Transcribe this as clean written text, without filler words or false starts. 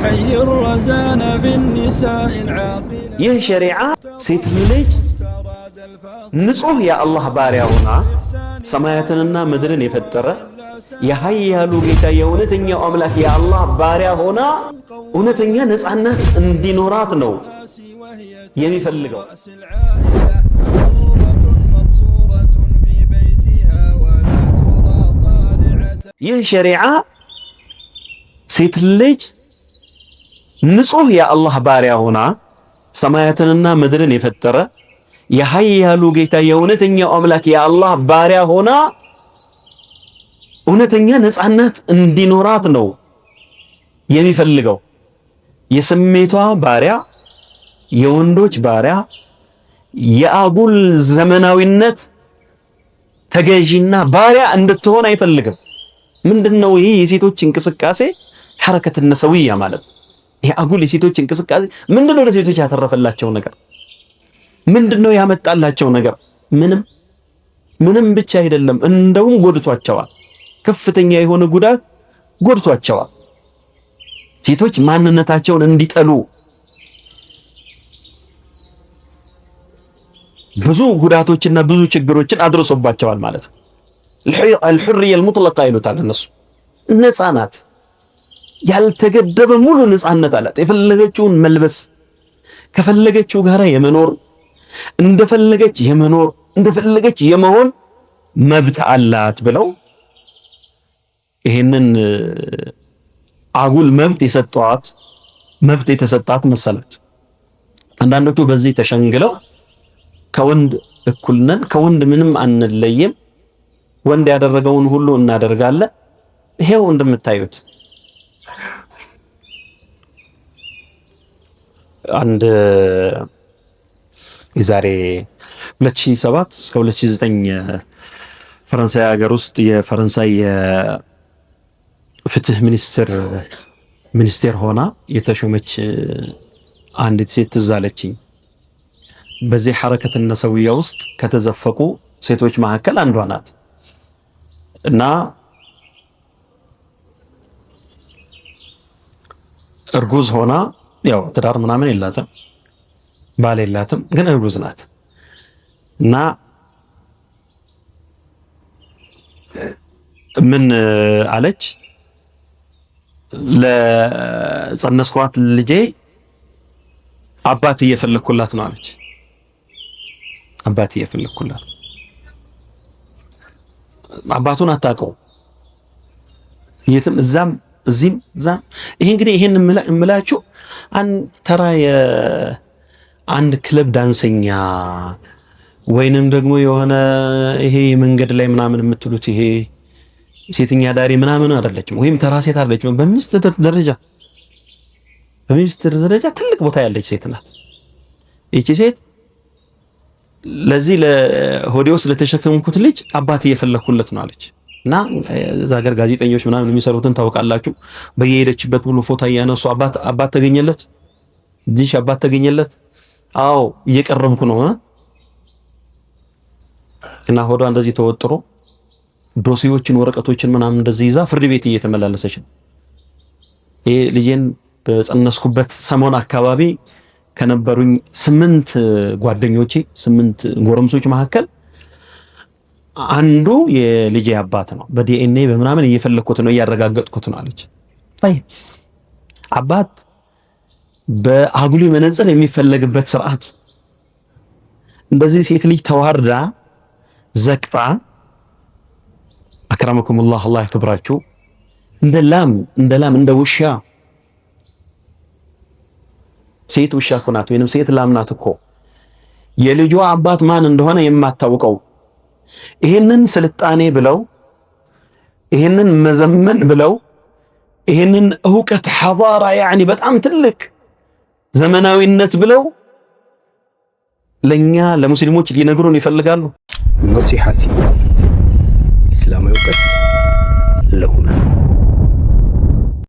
حي الرزان في النساء العاقلة ይህ ሸሪዓ ሴት ልጅ ንጹህ የአላህ ባሪያ ሆና ሰማያትንና ምድርን የፈጠረ የኃያሉ ጌታ የእውነተኛው አምላክ የአላህ ባሪያ ሆና እውነተኛ ነፃነት እንዲኖራት ነው የሚፈልገው። ይህ ሸሪዓ ሴት ልጅ ንጹህ የአላህ ባሪያ ሆና ሰማያትንና ምድርን የፈጠረ የኃያሉ ጌታ የእውነተኛው አምላክ የአላህ ባሪያ ሆና እውነተኛ ነፃነት እንዲኖራት ነው የሚፈልገው። የስሜቷ ባሪያ፣ የወንዶች ባሪያ፣ የአጉል ዘመናዊነት ተገዢና ባሪያ እንድትሆን አይፈልግም። ምንድነው ይሄ የሴቶች እንቅስቃሴ? ሐረከት ነሰውያ ማለት ይሄ አጉል የሴቶች እንቅስቃሴ ምንድነው? ለሴቶች ያተረፈላቸው ነገር ምንድነው? ያመጣላቸው ነገር ምንም ብቻ አይደለም፣ እንደውም ጎድቷቸዋል። ከፍተኛ የሆነ ጉዳት ጎድቷቸዋል። ሴቶች ማንነታቸውን እንዲጠሉ ብዙ ጉዳቶችና ብዙ ችግሮችን አድርሶባቸዋል ማለት ነው። الحرية المطلقة ይሉታል እነሱ። ነፃ ናት፣ ያልተገደበ ሙሉ ነፃነት አላት። የፈለገችውን መልበስ፣ ከፈለገችው ጋራ የመኖር፣ እንደፈለገች የመኖር፣ እንደፈለገች የመሆን መብት አላት ብለው ይሄንን አጉል መብት የተሰጣት መሰላት። አንዳንዶቹ በዚህ ተሸንግለው ከወንድ እኩል ነን፣ ከወንድ ምንም አንለይም፣ ወንድ ያደረገውን ሁሉ እናደርጋለን። ይሄው እንደምታዩት አንድ የዛሬ 2007 እስከ 2009 ፈረንሳይ ሀገር ውስጥ የፈረንሳይ የፍትህ ሚኒስቴር ሆና የተሾመች አንዲት ሴት ትዝ አለችኝ። በዚህ ሐረከት ነሰውያ ውስጥ ከተዘፈቁ ሴቶች መካከል አንዷ ናት እና እርጉዝ ሆና ያው ትዳር ምናምን የላትም፣ ባል የላትም፣ ግን እርጉዝ ናት እና ምን አለች? ለጸነስኳት ልጄ አባት እየፈለኩላት ነው አለች። አባት እየፈለኩላት፣ አባቱን አታውቀው፣ የትም እዛም እዚህም እዛም። ይሄ እንግዲህ ይሄን እምላችሁ ተራ የአንድ ክለብ ዳንሰኛ ወይንም ደግሞ የሆነ ይሄ መንገድ ላይ ምናምን የምትሉት ይሄ ሴተኛ ዳሪ ምናምን አይደለችም፣ ወይም ተራ ሴት አይደለችም። በሚኒስትር ደረጃ ትልቅ ቦታ ያለች ሴት ናት። ይቺ ሴት ለዚህ ለሆዴ ውስጥ ለተሸከምኩት ልጅ አባት እየፈለኩለት ነው አለች። እና እዛ ሀገር ጋዜጠኞች ምናምን የሚሰሩትን ታውቃላችሁ። በየሄደችበት ሁሉ ፎቶ እያነሱ አባት ተገኘለት፣ ልጅሽ አባት ተገኘለት፣ አዎ እየቀረብኩ ነው እና ሆዷ እንደዚህ ተወጥሮ ዶሴዎችን ወረቀቶችን ምናምን እንደዚህ ይዛ ፍርድ ቤት እየተመላለሰች ነው። ይሄ ልጄን በጸነስኩበት ሰሞን አካባቢ ከነበሩኝ 8 ጓደኞቼ 8 ጎረምሶች መካከል አንዱ የልጄ አባት ነው፣ በዲኤንኤ በምናምን እየፈለኩት ነው፣ እያረጋገጥኩት ነው አለች። አባት በአጉሊ መነጽር የሚፈለግበት ስርዓት፣ እንደዚህ ሴት ልጅ ተዋርዳ ዘቅጣ አክረመኩሙላህ አላህ ያክብራችሁ እንደ ላም እንደ ውሻ ሴት ውሻ እኮ ናት፣ ወይንም ሴት ላም ናት እኮ የልጇ አባት ማን እንደሆነ የማታውቀው። ይሄንን ስልጣኔ ብለው ይሄንን መዘመን ብለው ይሄንን ዕውቀት ሐዳራ ያኒ በጣም ትልቅ ዘመናዊነት ብለው ለኛ ለሙስሊሞች ሊነግሩን ይፈልጋሉ። ነሲሐቲ ኢስላማዊ ዕውቀት ለሁሉ